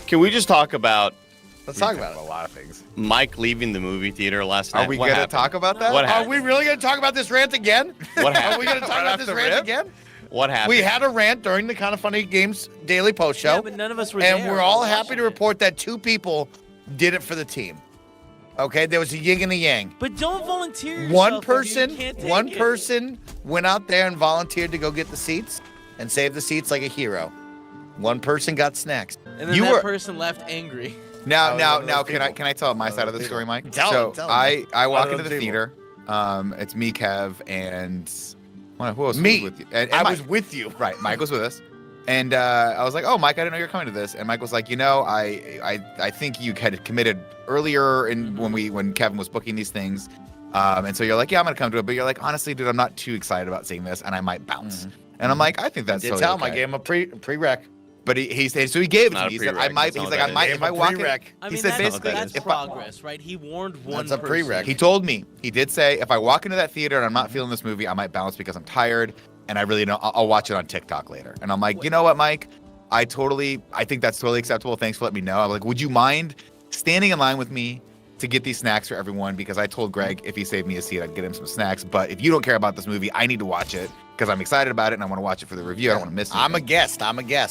Can we just talk about Let's talk about a it. lot of things. Mike leaving the movie theater last night? Are we What going to happened? talk about that? What Are happened? we really going to talk about this rant again? What Are happened? we going to talk Right about off this the rant rip? again? What happened? We had a rant during the Kind of Funny Games daily post show. Yeah, but none of us were and there. we're all We're happy watching to it. report that 2 people did it for the team. Okay, there was a yin and a yang. But don't volunteer yourself. One if you person, can't take one it. person went out there and volunteered to go get the seats and save the seats like a hero. One person got snacks. And then You that were- person left angry. Now, Oh, now, one of now, those can I people. tell my One side of of the those story, Mike? Tell so him, tell him. I One walk of into the those theater. It's me, Kev, and who else Me. was with you? And I Mike. was with you. Right, Mike was with us. And I was like, oh, Mike, I didn't know you were coming to this. And Mike was like, you know, I think you had committed earlier in when Kevin was booking these things. And so you're like, yeah, I'm going to come to it. But you're like, honestly, dude, I'm not too excited about seeing this and I might bounce. And I'm like, I think that's Did totally tell him I okay. gave him a prereq. But he said, so he gave it to Not a me. He said, I prereq, might, that's he's not like, what I that might, is. if I walk in. Prereq. I He mean, said that's, basically, that's if I, progress, right? He warned one That's a person. prereq. he told me, he did say, if I walk into that theater and I'm not feeling this movie, I might bounce because I'm tired and I really don't, I'll watch it on TikTok later. And I'm like, you know what, Mike? I think that's totally acceptable. Thanks for letting me know. I'm like, would you mind standing in line with me to get these snacks for everyone? Because I told Greg if he saved me a seat, I'd get him some snacks. But if you don't care about this movie, I need to watch it because I'm excited about it and I want to watch it for the review. I don't want to miss it. I'm a guest.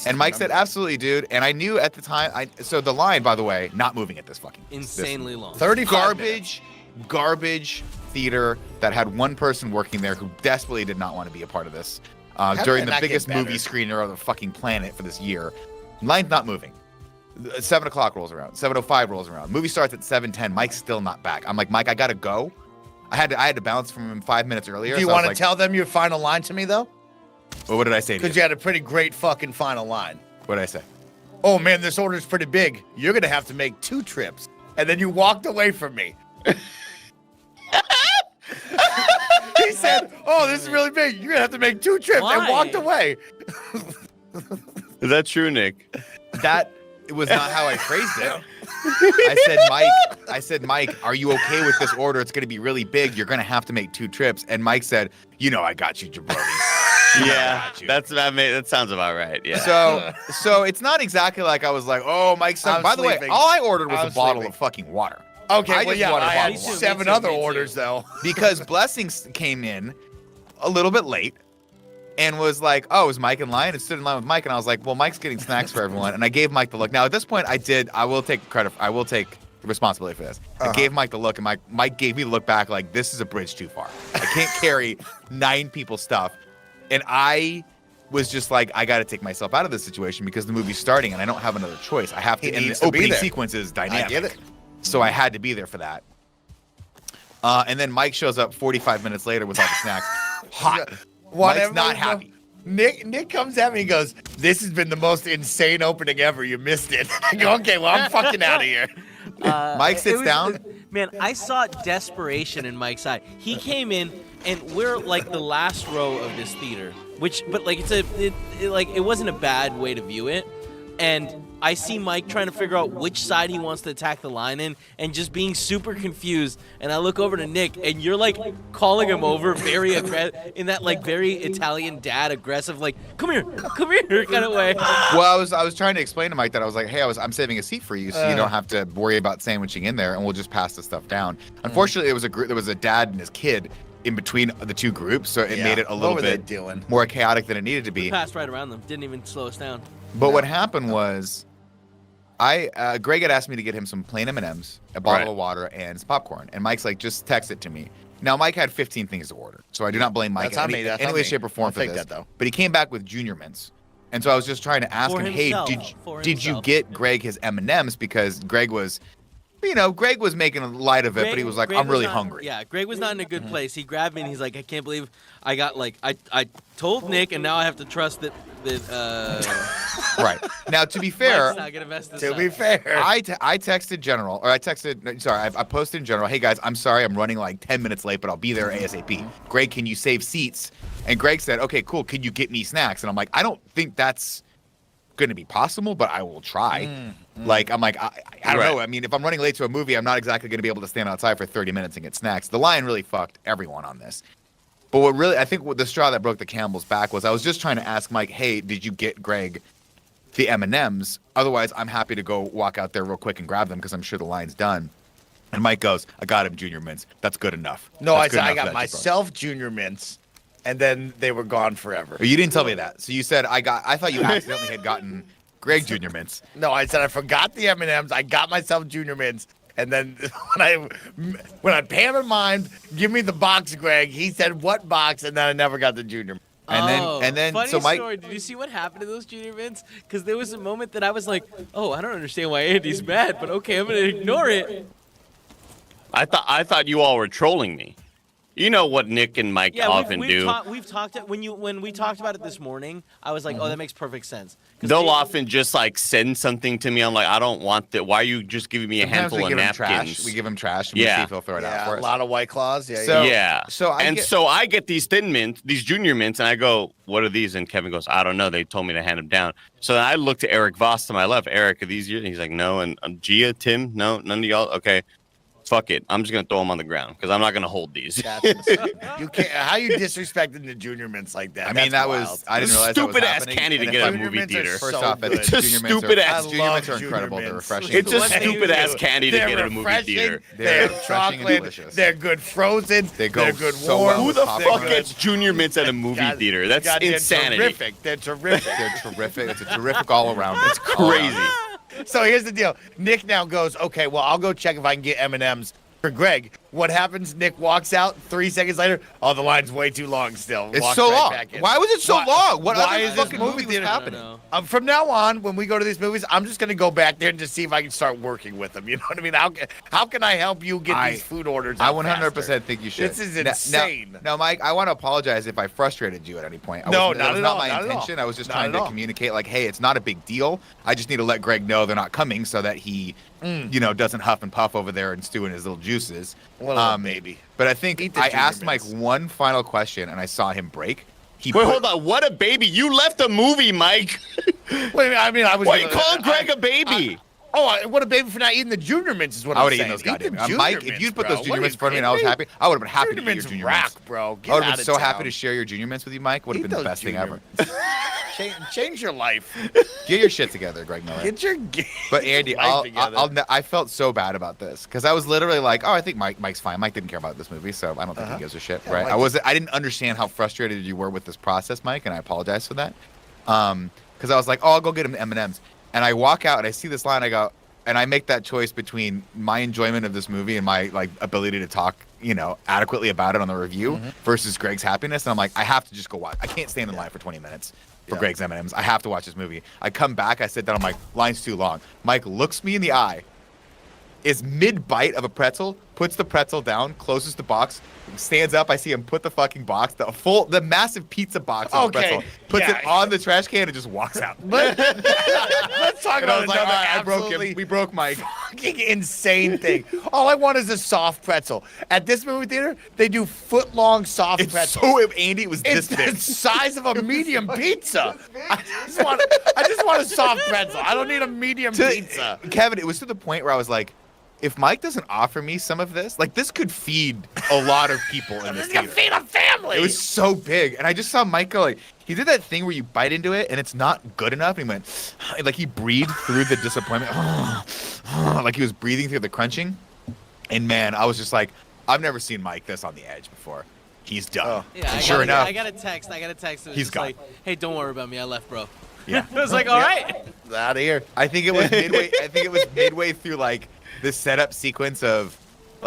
And Mike said, absolutely, dude. And I knew at the time, so the line, by the way, not moving at this fucking Insanely long. 35 minutes. garbage theater that had one person working there who desperately did not want to be a part of this did during that the not get biggest better? movie screener of the fucking planet for this year. Line's not moving. 7 o'clock rolls around. 7:05 rolls around. Movie starts at 7:10. Mike's still not back. I'm like, Mike, I gotta go. I had to bounce from him 5 minutes earlier. Do you so I was want to like, tell them your final line to me, though? well, what did I say to Because you? you had a pretty great fucking final line. What did I say? Oh, man, this order's pretty big. You're going to have to make 2 trips. And then you walked away from me. He said, oh, this is really big. You're going to have to make 2 trips. Why? And walked away. Is that true, Nick? That was not how I phrased it. I said, Mike, are you okay with this order? It's going to be really big. You're going to have to make 2 trips. And Mike said, you know, I got you, jabroni. Yeah, that sounds about right. Yeah. So it's not exactly like I was like, oh, Mike's son. I'm By the way, sleeping. all I ordered was I'm a bottle sleeping. of fucking water. Okay, I well, just yeah, wanted I a had bottle of water. 7 Me too, other me too. orders, though. Because Blessings came in a little bit late and was like, oh, is Mike in line? And stood in line with Mike. And I was like, well, Mike's getting snacks for everyone. And I gave Mike the look. Now, at this point, I will take responsibility for this. I gave Mike the look, and Mike gave me the look back like, this is a bridge too far. I can't carry 9 people's stuff. And I was just like, I got to take myself out of this situation because the movie's starting and I don't have another choice. I have to, He and needs the to be opening there. sequence is dynamic. I get it. So I had to be there for that. And then Mike shows up 45 minutes later with all the snacks. Hot. Whatever, Mike's not happy. Nick comes at me and goes, this has been the most insane opening ever. You missed it. I go, okay, well, I'm fucking out of here. Mike It sits was- down. Man, I saw desperation in Mike's eye. He came in, and we're like the last row of this theater, but like it wasn't a bad way to view it. And I see Mike trying to figure out which side he wants to attack the line in, and just being super confused. And I look over to Nick, and you're like calling him over very aggressive in that like very Italian dad aggressive, like come here kind of way. Well, I was trying to explain to Mike that I was like, hey, I'm saving a seat for you, so you don't have to worry about sandwiching in there, and we'll just pass the stuff down. Unfortunately, there was a dad and his kid in between the 2 groups, so it made it a What little were they bit doing? more chaotic than it needed to be. Passed right around them, didn't even slow us down. But what happened was, Greg had asked me to get him some plain M&Ms, a bottle of water, and some popcorn. And Mike's like, just text it to me. Now, Mike had 15 things to order, so I do not blame Mike That's on in me, any, that's any on way, me. shape, or form I'll for take this. that, though. But he came back with Junior Mints. And so I was just trying to ask For him, hey, himself. For did you himself. get Greg his M&Ms? Because Greg was, Greg was making a light of it, but he was like, Greg I'm really not- hungry. Yeah, Greg was not in a good place. He grabbed me and he's like, I can't believe I got like I told Nick and now I have to trust that Right. Now, to be fair, Mike's not gonna mess this To up. be fair. I texted General, or I posted in General, hey guys, I'm sorry, I'm running like 10 minutes late, but I'll be there ASAP. Greg, can you save seats? And Greg said, okay, cool, can you get me snacks? And I'm like, I don't think that's going to be possible, but I will try. Like, I'm like, I don't know. I mean, if I'm running late to a movie, I'm not exactly going to be able to stand outside for 30 minutes and get snacks. The line really fucked everyone on this. But I think what the straw that broke the camel's back was I was just trying to ask Mike, hey, did you get Greg the M&Ms. Otherwise, I'm happy to go walk out there real quick and grab them because I'm sure the line's done. And Mike goes, I got him Junior Mints. That's good enough. No, That's I good said I enough got for that myself Junior Mints, and then they were gone forever. jabroni." You didn't tell me that. So you said I thought you accidentally had gotten Greg Junior Mints. No, I said I forgot the M&Ms. I got myself Junior Mints, and then when I pay him in mind, give me the box, Greg. He said what box, and then I never got the Junior. And then funny so Mike story. Did you see what happened to those Junior Mints? Because there was a moment that I was like, oh, I don't understand why Andy's mad, but okay, I'm gonna ignore it. I thought you all were trolling me. You know what Nick and Mike often do. We've talked when we talked about it this morning. I was like, oh, that makes perfect sense. 'Cause They'll often just like send something to me. I'm like, I don't want that. Why are you just giving me a sometimes handful we of give him napkins? trash. We give him trash and we Yeah. see if he'll throw it out Yeah, for a us. lot of White Claws. Yeah, So- yeah. Yeah. So I get these thin mints, these Junior Mints, and I go, what are these? And Kevin goes, I don't know. They told me to hand them down. So then I look to Eric Voss to my left. Eric, are these yours? And he's like, no. And Gia, Tim, no, none of y'all. Okay. Fuck it. I'm just gonna throw them on the ground because I'm not gonna hold these. That's insane. You can't. How you disrespecting the Junior Mints like that? I mean, That's that wild. was I didn't realize Stupid that was ass happening. candy to And get if at a I- Junior movie Mints are theater. First so off, good. it's It's a Junior Mints stupid are, ass- Junior Mints are love incredible. Junior They're Mints. refreshing. It's a delicious. stupid ass candy to They're get at a movie refreshing, theater. They're They're refreshing and chocolate. delicious. They're good frozen. They go They're good so warm. well Who with the popcorn. fuck gets Junior Mints at a movie God- theater? That's God, they're insanity. Terrific. They're terrific. They're terrific. It's a terrific all around. It's Crazy. So here's the deal. Nick now goes, okay, well, I'll go check if I can get M&Ms for Greg. What happens? Nick walks out 3 seconds later. Oh, the line's way too long still. It's Walks so right long. back in. Why was it so Why- long? What why other is this fucking movie movie was theater- happening? I don't know. From now on, when we go to these movies, I'm just gonna go back there and just see if I can start working with them. You know what I mean? How can I help you get these food orders? I out 100% faster? think you should. This is Now- insane. Now, Mike, I want to apologize if I frustrated you at any point. No, that not was at not all, my not at all. intention. I was just Not trying at to all. communicate, like, hey, it's not a big deal. I just need to let Greg know they're not coming so that he, doesn't huff and puff over there and stew in his little juices. Little baby. But I think Eat the I Junior asked Mike Mints. one final question, and I saw him break. He Wait, put- hold on. What a baby. You left the movie, Mike. Wait, I mean, I was. Why you calling Greg a baby? What a baby for not eating the Junior Mints is what I I'm would have saying. eaten those Eat the goddamn. Junior Mike, if Mints, you'd put bro. those Junior What are Mints in you front of me and I was kidding happy, I would have been happy Junior to eat your Mints Junior rock, Mints. bro. Get I would have out been of so happy town. to share your Junior Mints with you, Mike. Would have Eat been the those best thing Junior ever. Change your life. Get your shit together, Greg Miller. Get your. But Andy, life together. I felt so bad about this because I was literally like, oh, I think Mike's fine. Mike didn't care about this movie, so I don't think he gives a shit, Yeah, right? Mike- I didn't understand how frustrated you were with this process, Mike, and I apologize for that. Because I was like, oh, I'll go get him M&Ms, and I walk out and I see this line, I go, and I make that choice between my enjoyment of this movie and my ability to talk, adequately about it on the review versus Greg's happiness, and I'm like, I have to just go watch. I can't stand in line for 20 minutes. For Yeah. Greg's M&Ms. I have to watch this movie. I come back, I sit down, I'm like, line's too long. Mike looks me in the eye, is mid-bite of a pretzel, puts the pretzel down, closes the box, stands up, I see him put the fucking box, the massiking pizza box on the Okay, pretzel, puts yeah. it on the trash can and just walks out. Let's talk And I about was like, another all right, I broke absolutely him. We broke Mike. fucking insane thing. All I want is a soft pretzel. At this movie theater, they do foot-long soft It's pretzels. so, Andy, it was It's this the big. size of a medium pizza. I just want a soft pretzel. I don't need a medium pizza. Kevin, it was to the point where I was like, if Mike doesn't offer me some of this, this could feed a lot of people in this This can theater. feed a family. It was so big, and I just saw Mike go he did that thing where you bite into it and it's not good enough, and he went he breathed through the disappointment, like he was breathing through the crunching. And man, I was just like, I've never seen Mike this on the edge before. He's done. Oh. Yeah, And I sure got enough, I got a text. It was He's just gone. like, hey, don't worry about me. I left, bro. yeah. I was like, all right. Out of here. I think it was midway through the setup sequence of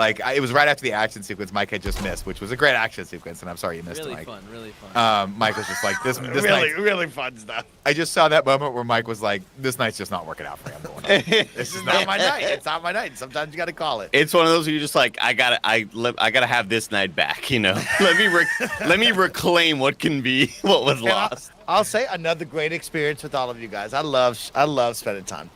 it was right after the action sequence Mike had just missed, which was a great action sequence, and I'm sorry you missed Really it, Mike. fun, really fun. Mike was just like this Really, night. really fun stuff. I just saw that moment where Mike was like, "This night's just not working out for him." I'm going home." This is not my night. It's not my night. Sometimes you got to call it. It's one of those where you're just like, I gotta have this night back. Let me reclaim what can be what was And lost. I'll say another great experience with all of you guys. I love spending time.